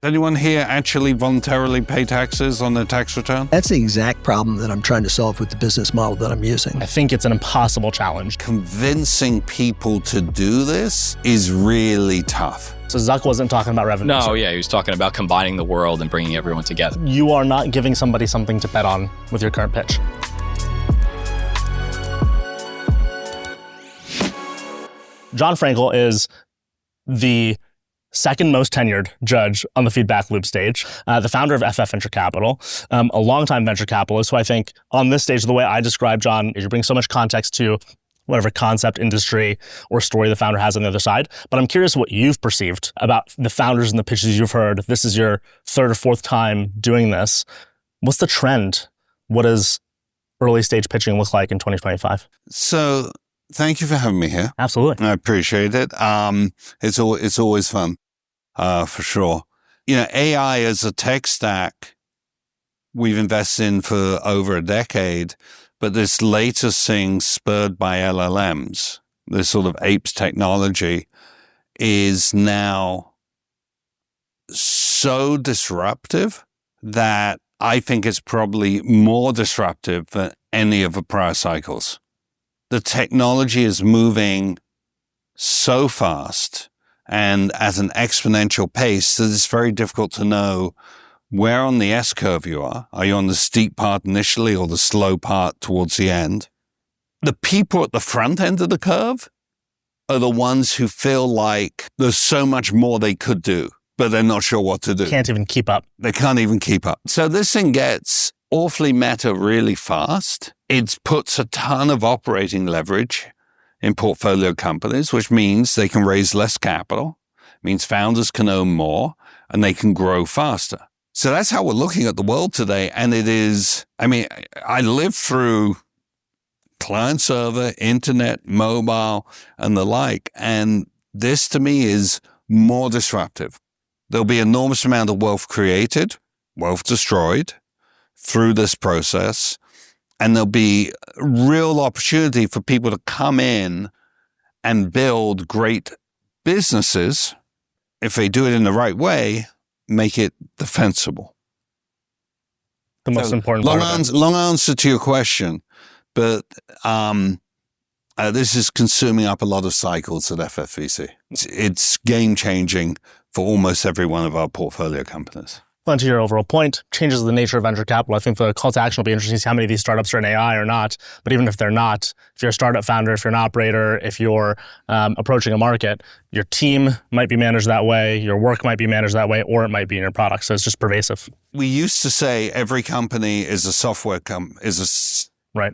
Anyone here actually voluntarily pay taxes on their tax return? That's the exact problem that I'm trying to solve with the business model that I'm using. I think it's an impossible challenge. Convincing people to do this is really tough. So Zuck wasn't talking about revenue. No, yeah, he was talking about combining the world and bringing everyone together. You are not giving somebody something to bet on with your current pitch. John Frankel is the second most tenured judge on the feedback loop stage, the founder of ff Venture Capital, a longtime venture capitalist who I think on this stage, the way I describe John is you bring so much context to whatever concept, industry, or story the founder has on the other side. But I'm curious what you've perceived about the founders and the pitches you've heard. This is your third or fourth time doing this. What's the trend? What does early stage pitching look like in 2025? So thank you for having me here. Absolutely. I appreciate it. It's always fun, for sure. You know, AI as a tech stack, we've invested in for over a decade, but this latest thing spurred by LLMs, this sort of apes technology, is now so disruptive that I think it's probably more disruptive than any of the prior cycles. The technology is moving so fast and at an exponential pace that it's very difficult to know where on the S-curve you are. Are you on the steep part initially or the slow part towards the end? The people at the front end of the curve are the ones who feel like there's so much more they could do, but they're not sure what to do. Can't even keep up. They can't even keep up. So this thing gets awfully meta really fast. It puts a ton of operating leverage in portfolio companies, which means they can raise less capital, means founders can own more, and they can grow faster. So that's how we're looking at the world today. And it is, I mean, I lived through client server, internet, mobile, and the like. And this to me is more disruptive. There'll be an enormous amount of wealth created, wealth destroyed through this process. And there'll be real opportunity for people to come in and build great businesses. If they do it in the right way, make it defensible. The most important part of it. Long answer to your question, but this is consuming up a lot of cycles at ffVC. It's game-changing for almost every one of our portfolio companies. To your overall point, changes the nature of venture capital. I think the call to action will be interesting to see how many of these startups are in AI or not. But even if they're not, if you're a startup founder, if you're an operator, if you're approaching a market, your team might be managed that way, your work might be managed that way, or it might be in your product. So it's just pervasive. We used to say every company is a software right.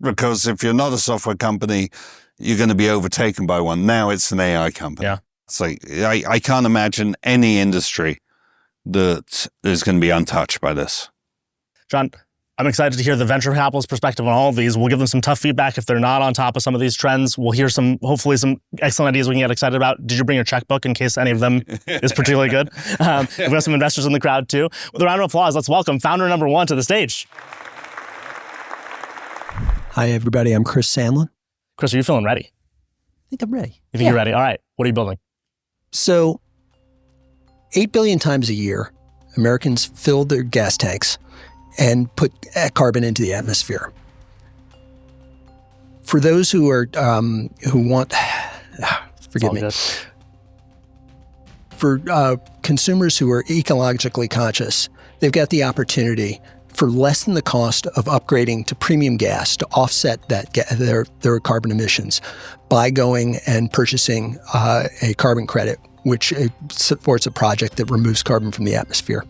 Because if you're not a software company, you're going to be overtaken by one. Now it's an AI company. Yeah. It's like I can't imagine any industry that is going to be untouched by this. John, I'm excited to hear the venture capitalist perspective on all of these. We'll give them some tough feedback if they're not on top of some of these trends. We'll hear hopefully some excellent ideas we can get excited about. Did you bring your checkbook in case any of them is particularly good? We've got some investors in the crowd too. With a round of applause, let's welcome founder number one to the stage. Hi, everybody. I'm Chris Sandlin. Chris, are you feeling ready? I think I'm ready. You think you're ready? All right. What are you building? So 8 billion times a year, Americans fill their gas tanks and put carbon into the atmosphere. For those who are who want, forgive me, for consumers who are ecologically conscious, they've got the opportunity for less than the cost of upgrading to premium gas to offset that their carbon emissions by going and purchasing a carbon credit, which supports a project that removes carbon from the atmosphere.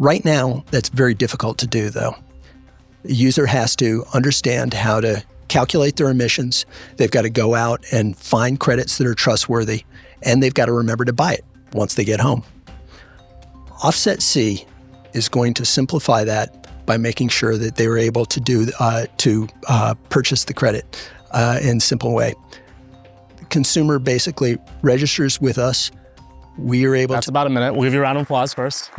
Right now, that's very difficult to do, though. The user has to understand how to calculate their emissions. They've got to go out and find credits that are trustworthy, and they've got to remember to buy it once they get home. Offset C is going to simplify that by making sure that they were able to purchase the credit in a simple way. The consumer basically registers with us. We are able That's about a minute. We'll give you a round of applause first.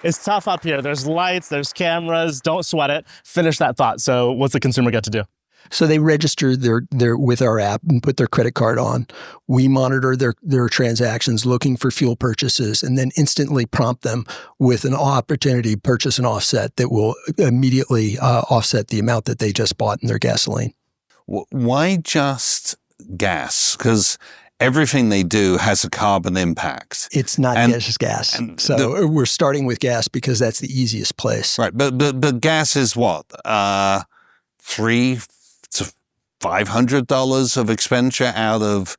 It's tough up here. There's lights, there's cameras. Don't sweat it. Finish that thought. So what's the consumer get to do? So they register their with our app and put their credit card on. We monitor their transactions, looking for fuel purchases, and then instantly prompt them with an opportunity to purchase an offset that will immediately offset the amount that they just bought in their gasoline. Why just gas? Because everything they do has a carbon impact. It's not just gas. So we're starting with gas because that's the easiest place. Right, but gas is what? $300 to $500 of expenditure out of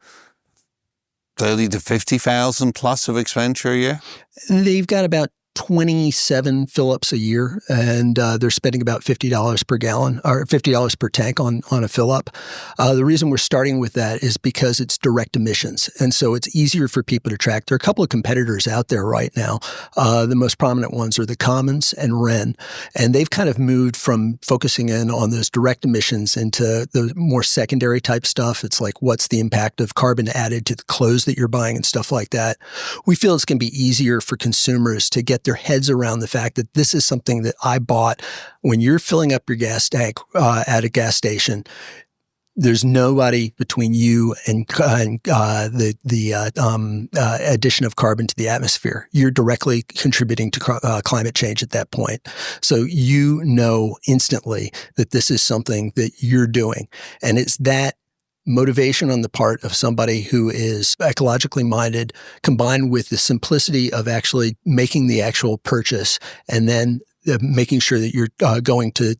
30 to 50,000 plus of expenditure a year? They've got about 27 fill-ups a year, and they're spending about $50 per gallon or $50 per tank on a fill-up. The reason we're starting with that is because it's direct emissions, and so it's easier for people to track. There are a couple of competitors out there right now. The most prominent ones are the Commons and Ren, and they've kind of moved from focusing in on those direct emissions into the more secondary type stuff. It's like, what's the impact of carbon added to the clothes that you're buying and stuff like that. We feel it's going to be easier for consumers to get their heads around the fact that this is something that I bought. When you're filling up your gas tank at a gas station, there's nobody between you and the addition of carbon to the atmosphere. You're directly contributing to climate change at that point. So you know instantly that this is something that you're doing. And it's that motivation on the part of somebody who is ecologically minded, combined with the simplicity of actually making the actual purchase, and then making sure that you're going to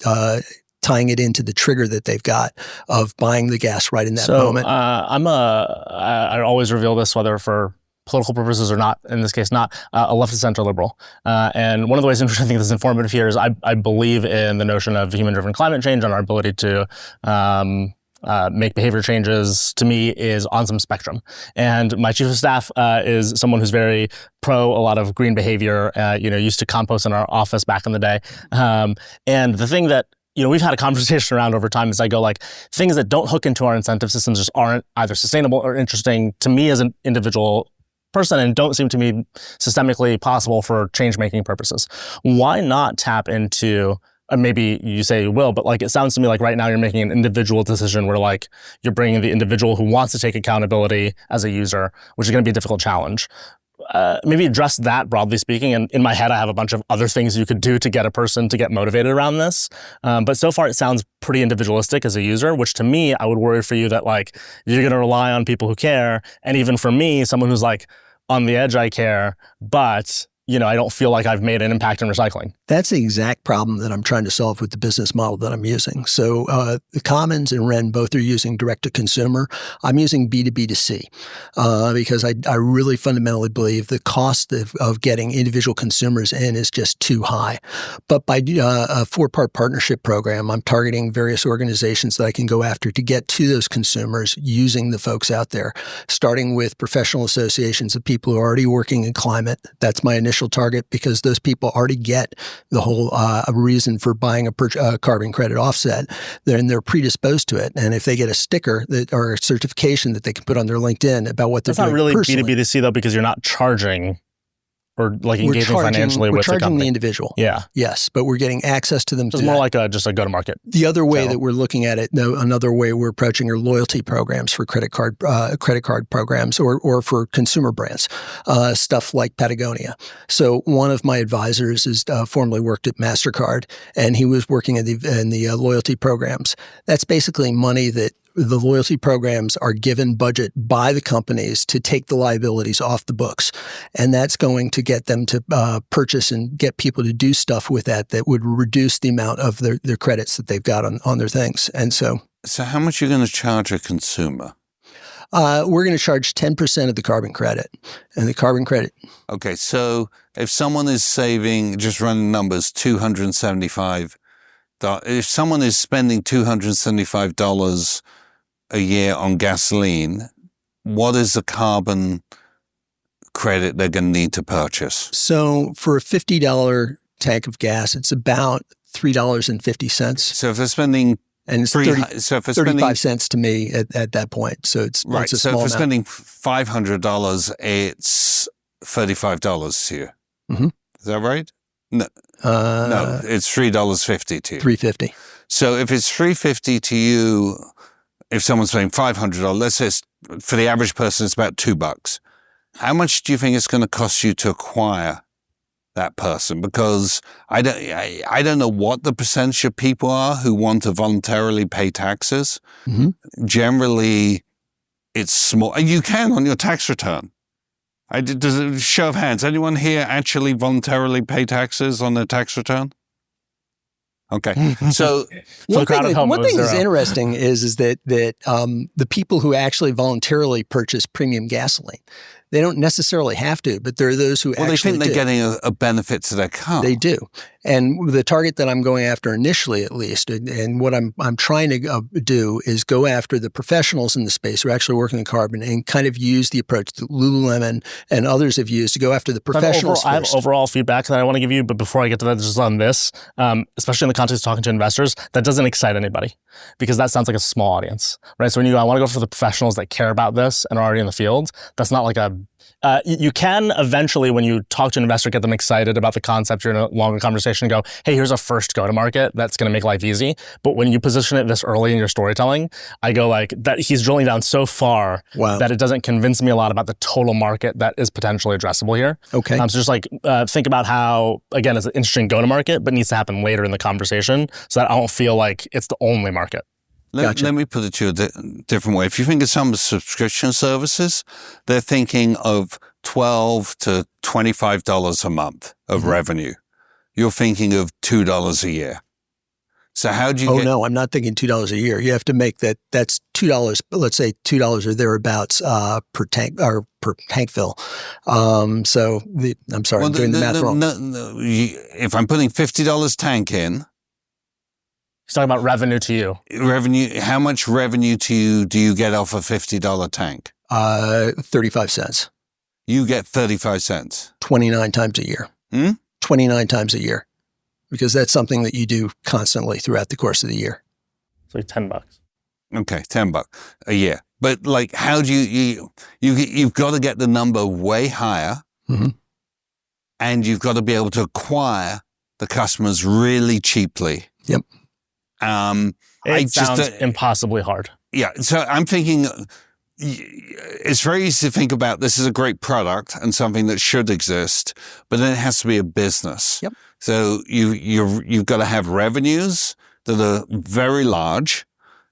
tying it into the trigger that they've got of buying the gas right in that moment. I always reveal this, whether for political purposes or not, in this case not, a left of center liberal. And one of the ways in which I think this is informative here is I believe in the notion of human-driven climate change and our ability to make behavior changes, to me, is on some spectrum. And my chief of staff is someone who's very pro a lot of green behavior, used to compost in our office back in the day. And the thing that we've had a conversation around over time is I go like, things that don't hook into our incentive systems just aren't either sustainable or interesting to me as an individual person and don't seem to me systemically possible for change-making purposes. Why not tap into, maybe you say you will, but like it sounds to me like right now you're making an individual decision where like you're bringing the individual who wants to take accountability as a user, which is going to be a difficult challenge. Maybe address that broadly speaking. And in my head, I have a bunch of other things you could do to get a person to get motivated around this. But so far, it sounds pretty individualistic as a user, which to me, I would worry for you that like you're going to rely on people who care. And even for me, someone who's like on the edge, I care, but I don't feel like I've made an impact in recycling. That's the exact problem that I'm trying to solve with the business model that I'm using. So the Commons and Ren both are using direct-to-consumer. I'm using B2B2C because I really fundamentally believe the cost of getting individual consumers in is just too high. But by a four-part partnership program, I'm targeting various organizations that I can go after to get to those consumers using the folks out there, starting with professional associations of people who are already working in climate. That's my initial target because those people already get the whole reason for buying a carbon credit offset. Then they're predisposed to it. And if they get a sticker or a certification that they can put on their LinkedIn about what they're doing personally. That's not really B2B2C though, because you're not charging or like engaging financially with the company. We're charging the individual. Yeah. Yes, but we're getting access to them. It's more like just a go-to-market. The other way that we're looking at it, another way we're approaching are loyalty programs for credit card programs or for consumer brands, stuff like Patagonia. So one of my advisors is formerly worked at MasterCard, and he was working in the loyalty programs. That's basically money that the loyalty programs are given budget by the companies to take the liabilities off the books. And that's going to get them to purchase and get people to do stuff with that would reduce the amount of their credits that they've got on their things. And so how much are you going to charge a consumer? We're going to charge 10% of the carbon credit. And the carbon credit. Okay, so if someone is saving, just running numbers, $275, if someone is spending $275 a year on gasoline, what is the carbon credit they're going to need to purchase? So for a $50 tank of gas, it's about $3.50. So if they're spending and it's 35 cents to me at that point. So it's right. It's a so small if we're spending $500, it's $35 to you. Mm-hmm. Is that right? No, no, it's $3.50 to you. $3.50. So if it's $350 to you, if someone's paying $500, let's say for the average person, it's about $2. How much do you think it's going to cost you to acquire that person? Because I don't know what the percentage of people are who want to voluntarily pay taxes. Mm-hmm. Generally, it's small. You can on your tax return. Does it, show of hands, anyone here actually voluntarily pay taxes on their tax return? Okay, so one thing that's interesting is that the people who actually voluntarily purchase premium gasoline, they don't necessarily have to, but there are those who they think they're getting a benefit to their car. They do. And the target that I'm going after initially, at least, and what I'm trying to do is go after the professionals in the space who are actually working in carbon and kind of use the approach that Lululemon and others have used to go after the professionals. I have overall feedback that I want to give you, but before I get to that, just on this, especially in the context of talking to investors, that doesn't excite anybody because that sounds like a small audience, right? So when I want to go for the professionals that care about this and are already in the field, that's not like you can eventually, when you talk to an investor, get them excited about the concept. You're in a longer conversation and go, hey, here's a first go-to-market that's going to make life easy. But when you position it this early in your storytelling, I go like, that he's drilling down so far that it doesn't convince me a lot about the total market that is potentially addressable here. Okay. So just like think about how, again, it's an interesting go-to-market, but needs to happen later in the conversation so that I don't feel like it's the only market. Let me put it to you a different way. If you think of some subscription services, they're thinking of $12 to $25 a month of revenue. You're thinking of $2 a year. So how do you no, I'm not thinking $2 a year. You have to make that's $2, let's say $2 or thereabouts per tank or per tank fill. I'm sorry, I'm doing the math wrong. If I'm putting $50 tank in, he's talking about revenue to you. Revenue. How much revenue to you do you get off a $50 tank? 35 cents. You get 35 cents. 29 times a year. 29 times a year. Because that's something that you do constantly throughout the course of the year. It's like $10. Okay, $10 a year. But like, how do you've got to get the number way higher, and you've got to be able to acquire the customers really cheaply. Yep. It sounds impossibly hard. Yeah. So I'm thinking it's very easy to think about this as a great product and something that should exist, but then it has to be a business. Yep. So you've got to have revenues that are very large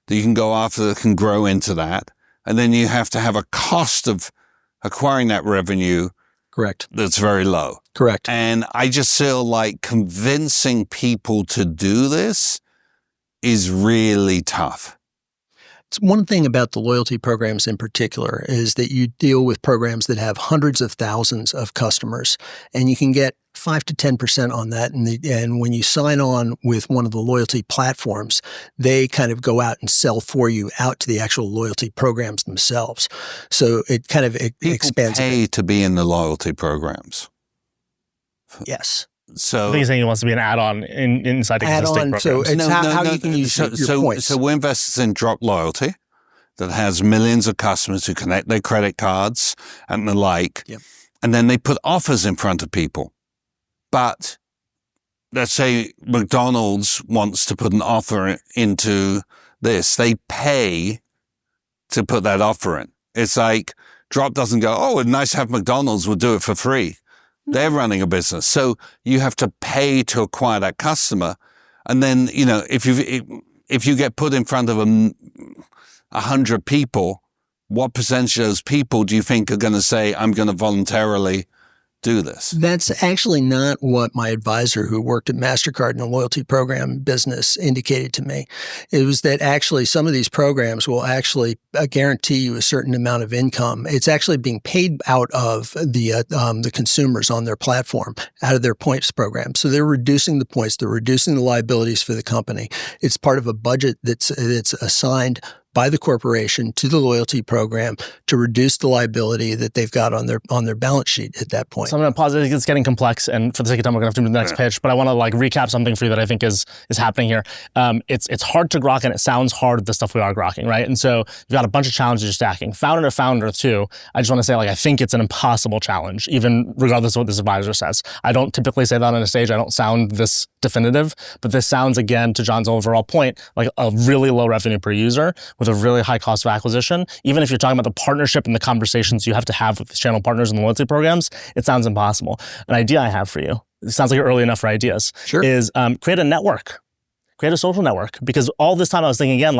that you can go after that can grow into that. And then you have to have a cost of acquiring that revenue. Correct. That's very low. Correct. And I just feel like convincing people to do this is really tough. It's one thing about the loyalty programs in particular is that you deal with programs that have hundreds of thousands of customers, and you can get 5 to 10% on that. And when you sign on with one of the loyalty platforms, they kind of go out and sell for you out to the actual loyalty programs themselves. So it kind of expands. People pay to be in the loyalty programs. Yes. So I think he's saying he wants to be an add-on inside existing programs. So it's how you can use your points. So we're investors in Drop Loyalty that has millions of customers who connect their credit cards and the like. Yep. And then they put offers in front of people. But let's say McDonald's wants to put an offer into this. They pay to put that offer in. It's like Drop doesn't go, oh, it's nice to have McDonald's, we'll do it for free. They're running a business. So you have to pay to acquire that customer. And then, if you get put in front of 100 people, what percentage of those people do you think are going to say, I'm going to voluntarily do this? That's actually not what my advisor who worked at MasterCard in the loyalty program business indicated to me. It was that actually some of these programs will actually guarantee you a certain amount of income. It's actually being paid out of the consumers on their platform, out of their points program. So they're reducing the points, they're reducing the liabilities for the company. It's part of a budget that's assigned by the corporation to the loyalty program to reduce the liability that they've got on their balance sheet at that point. So I'm going to pause. It's getting complex, and for the sake of time, we're going to have to move to the next pitch. But I want to recap something for you that I think is happening here. It's hard to grok, and it sounds hard, the stuff we are grokking, right? And so you've got a bunch of challenges you're stacking. Founder to founder too. I just want to say, I think it's an impossible challenge, even regardless of what this advisor says. I don't typically say that on a stage. I don't sound this definitive, but this sounds, again, to John's overall point, like a really low revenue per user with a really high cost of acquisition. Even if you're talking about the partnership and the conversations you have to have with the channel partners and the loyalty programs, it sounds impossible. An idea I have for you, it sounds like you're early enough for ideas, Sure. is create a network. Create a social network. Because all this time I was thinking, again,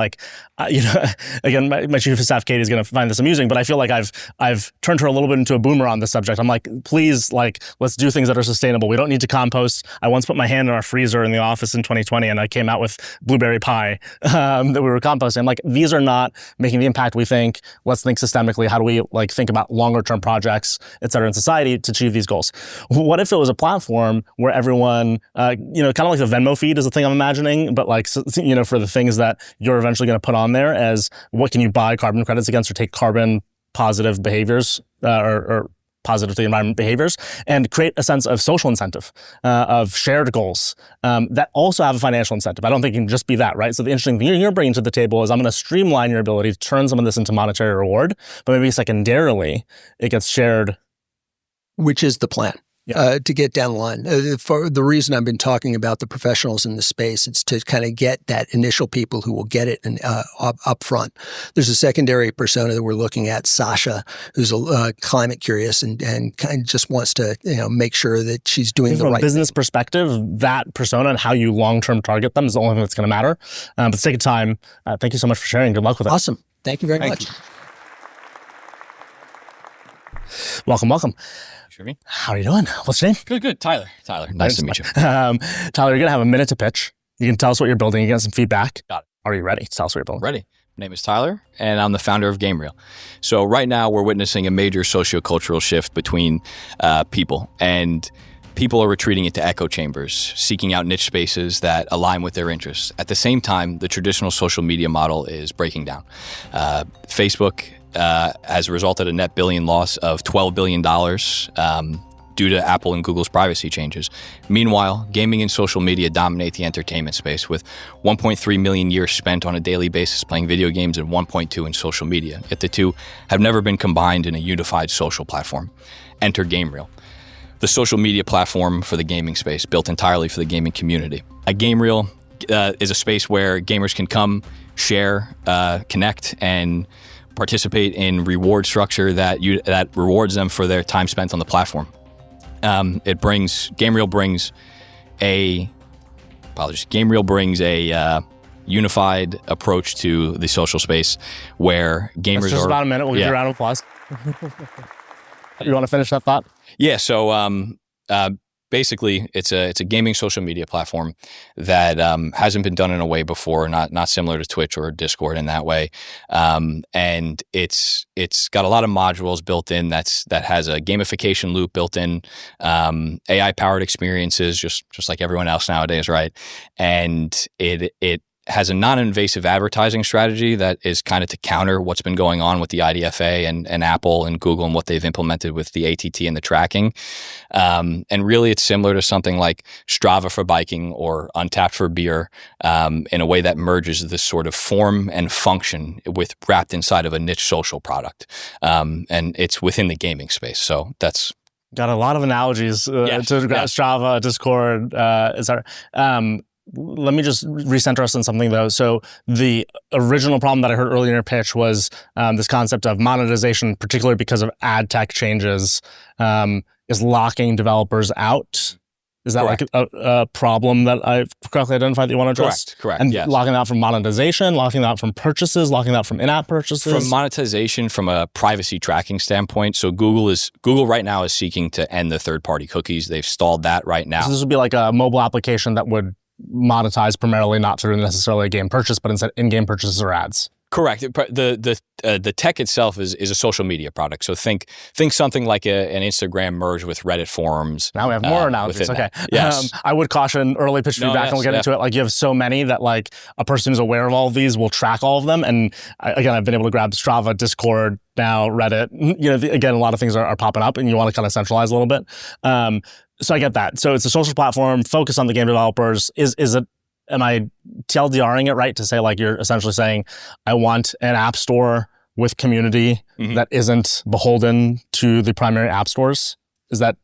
again, my chief of staff, Katie, is going to find this amusing, but I feel like I've turned her a little bit into a boomer on this subject. I'm like, please, let's do things that are sustainable. We don't need to compost. I once put my hand in our freezer in the office in 2020, and I came out with blueberry pie that we were composting. I'm like, these are not making the impact we think. Let's think systemically. How do we think about longer term projects, et cetera, in society to achieve these goals? What if it was a platform where everyone, kind of like the Venmo feed is the thing I'm imagining, but for the things that you're eventually going to put on there as what can you buy carbon credits against or take carbon positive behaviors or positive to the environment behaviors, and create a sense of social incentive, of shared goals that also have a financial incentive. I don't think it can just be that, right? So the interesting thing you're bringing to the table is I'm going to streamline your ability to turn some of this into monetary reward, but maybe secondarily it gets shared. Which is the plan. Yeah. To get down the line. For the reason I've been talking about the professionals in the space, it's to kind of get that initial people who will get it up front. There's a secondary persona that we're looking at, Sasha, who's climate curious and kind of just wants to make sure that she's doing the right thing. From a business perspective, that persona and how you long-term target them is the only thing that's going to matter. But for the sake of time, thank you so much for sharing. Good luck with it. Awesome. Thank you very much. Welcome. Sherveen? How are you doing? What's your name? Good. Tyler. Nice to meet you. Tyler, you're going to have a minute to pitch. You can tell us what you're building. You get some feedback. Got it. Are you ready? Tell us what you're building. Ready. My name is Tyler, and I'm the founder of GameReel. So right now, we're witnessing a major sociocultural shift between people, and people are retreating into echo chambers, seeking out niche spaces that align with their interests. At the same time, the traditional social media model is breaking down. Facebook has resulted in a net billion loss of $12 billion due to Apple and Google's privacy changes. Meanwhile, gaming and social media dominate the entertainment space, with 1.3 million years spent on a daily basis playing video games and 1.2 in social media. Yet the two have never been combined in a unified social platform. Enter GameReel, the social media platform for the gaming space, built entirely for the gaming community. A GameReel is a space where gamers can come, share, connect, and participate in reward structure that rewards them for their time spent on the platform. GameReel brings a unified approach to the social space where gamers That's just about a minute. We'll give you a round of applause. You want to finish that thought? Yeah. So basically, it's a gaming social media platform that hasn't been done in a way before, not similar to Twitch or Discord in that way, and it's got a lot of modules built in. That has a gamification loop built in, AI powered experiences, just like everyone else nowadays, right? And it has a non-invasive advertising strategy that is kind of to counter what's been going on with the IDFA and Apple and Google and what they've implemented with the ATT and the tracking. And really, it's similar to something like Strava for biking or Untapped for beer, in a way that merges this sort of form and function wrapped inside of a niche social product. And it's within the gaming space. So that's got a lot of analogies to Strava, Discord, etc. Let me just recenter us on something, though. So the original problem that I heard earlier in your pitch was this concept of monetization, particularly because of ad tech changes, is locking developers out. Is that Correct. like a problem that I've correctly identified that you want to address? Correct. And yes. locking out from monetization, locking out from purchases, locking out from in-app purchases? From monetization, from a privacy tracking standpoint, so Google right now is seeking to end the third-party cookies. They've stalled that right now. So this would be like a mobile application that would monetize primarily not through necessarily a game purchase, but instead in-game purchases or ads. Correct. The tech itself is a social media product. So think something like an Instagram merged with Reddit forums. Now we have more analogies. Okay. Yes. I would caution early pitch feedback, and we'll get into it. Like, you have so many that like a person who's aware of all of these will track all of them. And again, I've been able to grab Strava, Discord, now Reddit. Again, a lot of things are popping up, and you want to kind of centralize a little bit. So I get that. So it's a social platform focused on the game developers. Am I TLDRing it right to say, like, you're essentially saying, I want an app store with community that isn't beholden to the primary app stores? Is that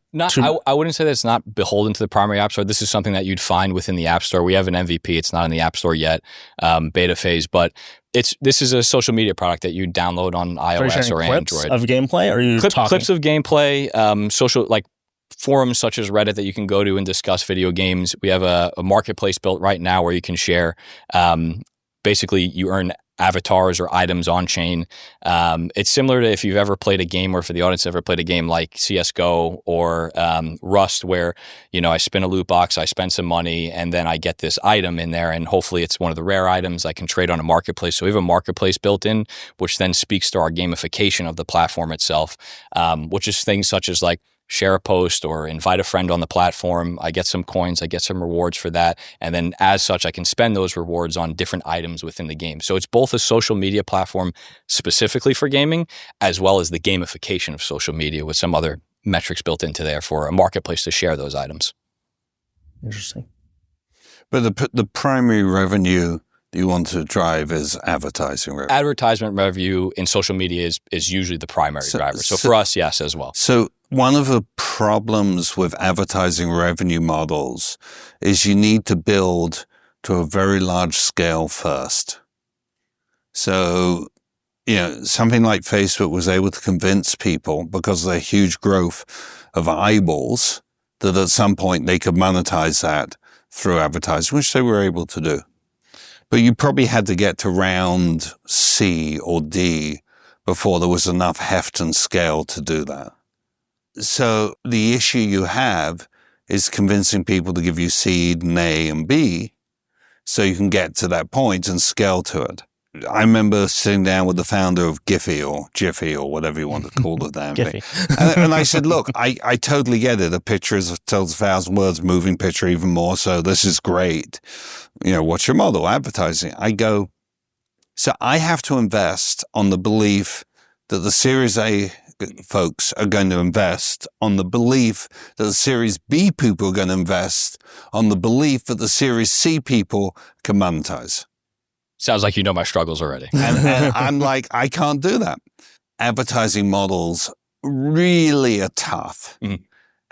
I wouldn't say that it's not beholden to the primary app store. This is something that you'd find within the app store. We have an MVP. It's not in the app store yet, beta phase, but this is a social media product that you download on iOS or clips Android. Of gameplay? Or are you talking? Clips of gameplay, social, like forums such as Reddit that you can go to and discuss video games. We have a marketplace built right now where you can share. Basically, you earn avatars or items on chain. It's similar to if you've ever played a game, or for the audience ever played a game like CSGO or Rust, where I spin a loot box, I spend some money, and then I get this item in there, and hopefully it's one of the rare items I can trade on a marketplace. So we have a marketplace built in, which then speaks to our gamification of the platform itself, which is things such as like share a post or invite a friend on the platform. I get some coins, I get some rewards for that. And then as such, I can spend those rewards on different items within the game. So it's both a social media platform specifically for gaming, as well as the gamification of social media with some other metrics built into there for a marketplace to share those items. Interesting. But the primary revenue you want to drive is advertising revenue. Advertisement revenue in social media is usually the primary driver. So for us, yes, as well. So one of the problems with advertising revenue models is you need to build to a very large scale first. So, something like Facebook was able to convince people, because of their huge growth of eyeballs, that at some point they could monetize that through advertising, which they were able to do. But you probably had to get to round C or D before there was enough heft and scale to do that. So the issue you have is convincing people to give you seed and A and B so you can get to that point and scale to it. I remember sitting down with the founder of Giphy or Jiffy or whatever you want to call the damn thing. And I said, look, I totally get it. A picture tells 1,000 words, moving picture even more. So this is great. What's your model? Advertising. I go, so I have to invest on the belief that the Series A folks are going to invest, on the belief that the Series B people are going to invest, on the belief that the Series C people can monetize. Sounds like you know my struggles already. And I'm like, I can't do that. Advertising models really are tough. Mm-hmm.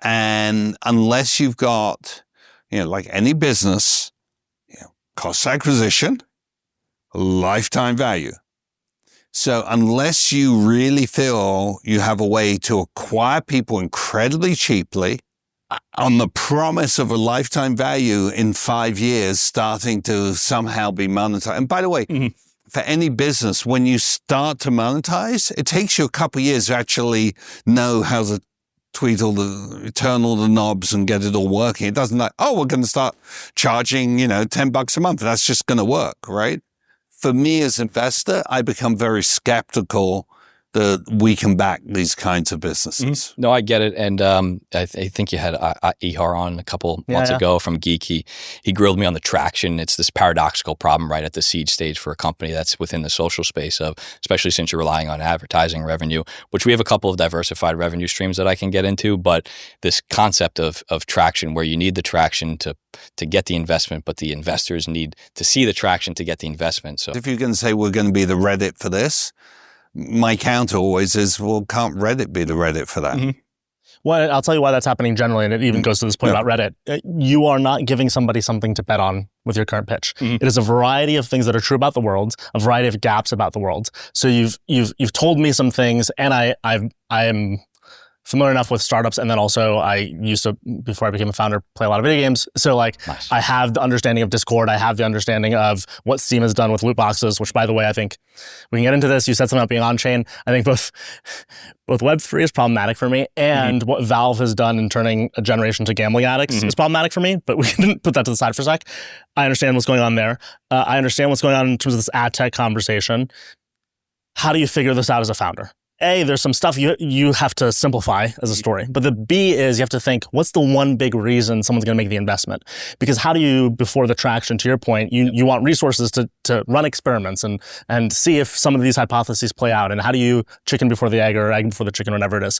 And unless you've got, like any business, cost acquisition, lifetime value. So unless you really feel you have a way to acquire people incredibly cheaply on the promise of a lifetime value in 5 years starting to somehow be monetized. And by the way, for any business, when you start to monetize, it takes you a couple of years to actually know how to turn all the knobs and get it all working. It doesn't we're going to start charging, $10 a month. That's just going to work, right? For me as an investor, I become very skeptical that we can back these kinds of businesses. No, I get it. And I think you had Ihar on a couple months ago from Geek. He grilled me on the traction. It's this paradoxical problem right at the seed stage for a company that's within the social space of, especially since you're relying on advertising revenue, which we have a couple of diversified revenue streams that I can get into. But this concept of traction, where you need the traction to get the investment, but the investors need to see the traction to get the investment. So if you're going to say we're going to be the Reddit for this, my counter always is, well, can't Reddit be the Reddit for that? Mm-hmm. Well, I'll tell you why that's happening generally, and it even goes to this point about Reddit. You are not giving somebody something to bet on with your current pitch. Mm-hmm. It is a variety of things that are true about the world, a variety of gaps about the world. So you've told me some things, and I am familiar enough with startups, and then also I used to, before I became a founder, play a lot of video games. So like, nice. I have the understanding of Discord. I have the understanding of what Steam has done with loot boxes, which, by the way, I think we can get into this. You said something about being on-chain. I think both Web3 is problematic for me, and what Valve has done in turning a generation to gambling addicts is problematic for me, but we can put that to the side for a sec. I understand what's going on there. I understand what's going on in terms of this ad tech conversation. How do you figure this out as a founder? A, there's some stuff you have to simplify as a story. But the B is you have to think, what's the one big reason someone's going to make the investment? Because how do you, before the traction, to your point, you want resources to run experiments and see if some of these hypotheses play out. And how do you chicken before the egg or egg before the chicken, whatever it is?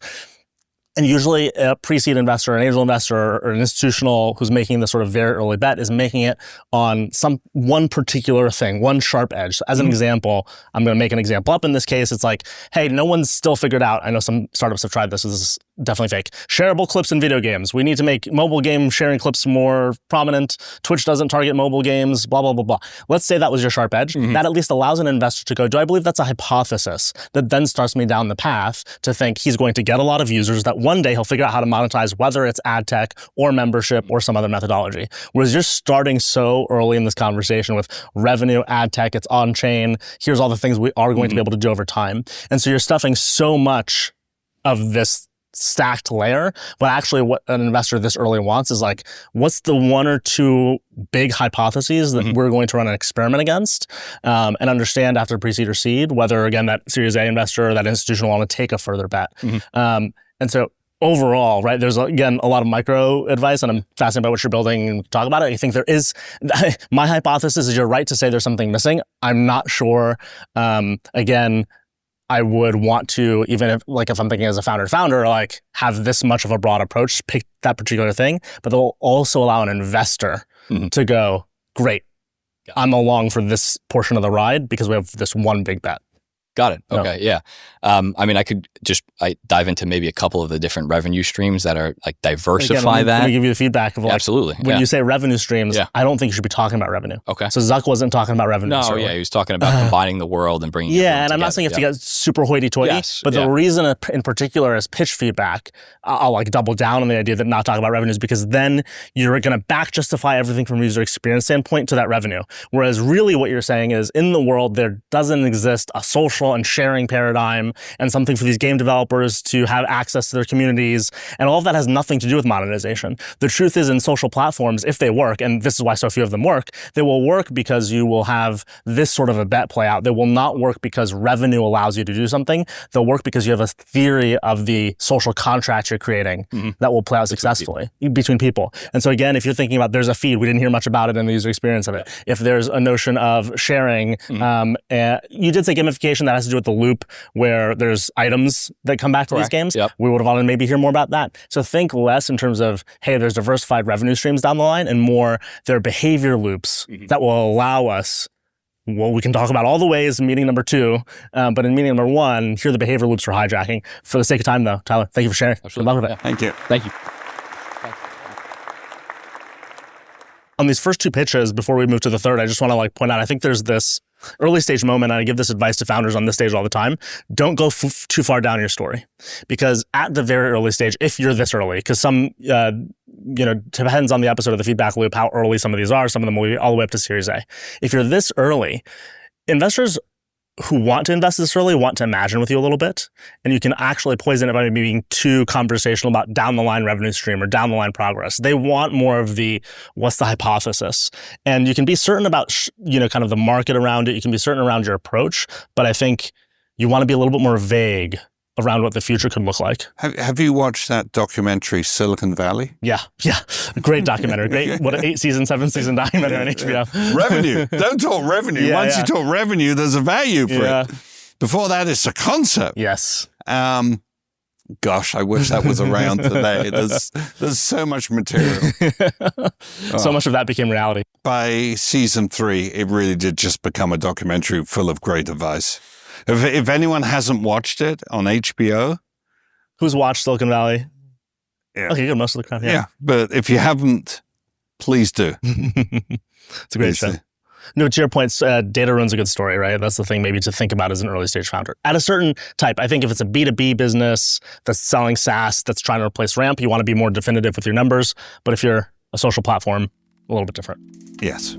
And usually a pre-seed investor, an angel investor, or an institutional who's making this sort of very early bet is making it on one particular thing, one sharp edge. So as an example, I'm going to make an example up. In this case, it's like, hey, no one's still figured out. I know some startups have tried this. So this is definitely fake. Shareable clips in video games. We need to make mobile game sharing clips more prominent. Twitch doesn't target mobile games, blah, blah, blah, blah. Let's say that was your sharp edge. That at least allows an investor to go, do I believe that's a hypothesis? That then starts me down the path to think he's going to get a lot of users, that one day he'll figure out how to monetize, whether it's ad tech or membership or some other methodology. Whereas you're starting so early in this conversation with revenue, ad tech, it's on chain. Here's all the things we are going to be able to do over time. And so you're stuffing so much of this stacked layer, but actually what an investor this early wants is like, what's the one or two big hypotheses that we're going to run an experiment against, and understand after pre-seed or seed, whether again, that Series A investor or that institutional want to take a further bet. And so overall, right, there's again, a lot of micro advice, and I'm fascinated by what you're building and talk about it. I think there is, my hypothesis is you're right to say there's something missing. I'm not sure, again, I would want to, even if I'm thinking as a founder, like have this much of a broad approach, pick that particular thing, but they'll also allow an investor to go, great, I'm along for this portion of the ride because we have this one big bet. Got it. Okay. Yeah. I mean, I dive into maybe a couple of the different revenue streams that are like diversify that. Let me give you the feedback of like, absolutely. When you say revenue streams, I don't think you should be talking about revenue. Okay. So Zuck wasn't talking about revenue. No, he was talking about combining the world and bringing and I'm not saying you have to get super hoity-toity, but the reason in particular is pitch feedback. I'll like double down on the idea that not talking about revenues, because then you're going to back justify everything from a user experience standpoint to that revenue. Whereas really what you're saying is in the world, there doesn't exist a social and sharing paradigm and something for these game developers to have access to their communities. And all of that has nothing to do with monetization. The truth is in social platforms, if they work, and this is why so few of them work, they will work because you will have this sort of a bet play out. They will not work because revenue allows you to do something. They'll work because you have a theory of the social contract you're creating that will play out successfully between people. And so again, if you're thinking about there's a feed, we didn't hear much about it in the user experience of it. If there's a notion of sharing, you did say gamification, that has to do with the loop where there's items that come back to these games. We would have wanted to maybe hear more about that. So think less in terms of, hey, there's diversified revenue streams down the line, and more there are behavior loops that will allow us, well, we can talk about all the ways in meeting number 2, but in meeting number 1, here are the behavior loops for hijacking. For the sake of time though, Tyler, thank you for sharing. Absolutely. Good luck with it. Thank you. Thank you. On these first 2 pitches, before we move to the third, I just want to like point out, I think there's this early stage moment, and I give this advice to founders on this stage all the time. Don't go too far down your story, because at the very early stage, if you're this early, because some, depends on the episode of the feedback loop, how early some of these are. Some of them will be all the way up to Series A. If you're this early, investors who want to invest this early want to imagine with you a little bit, and you can actually poison it by being too conversational about down the line revenue stream or down the line progress. They want more of the what's the hypothesis, and you can be certain about kind of the market around it. You can be certain around your approach, but I think you want to be a little bit more vague around what the future could look like. Have you watched that documentary Silicon Valley? Yeah. Great documentary. Great, what an 7 season documentary on HBO. Revenue. Don't talk revenue. Once you talk revenue, there's a value for it. Before that, it's a concept. Yes. Gosh, I wish that was around today. There's so much material. So much of that became reality. By season 3, it really did just become a documentary full of great advice. If anyone hasn't watched it on HBO. Who's watched Silicon Valley? Yeah. Okay, good. Most of the crowd. Yeah. But if you haven't, please do. It's a great show. No, to your points, data ruins a good story, right? That's the thing maybe to think about as an early stage founder. At a certain type, I think if it's a B2B business that's selling SaaS, that's trying to replace Ramp, you want to be more definitive with your numbers. But if you're a social platform, a little bit different. Yes.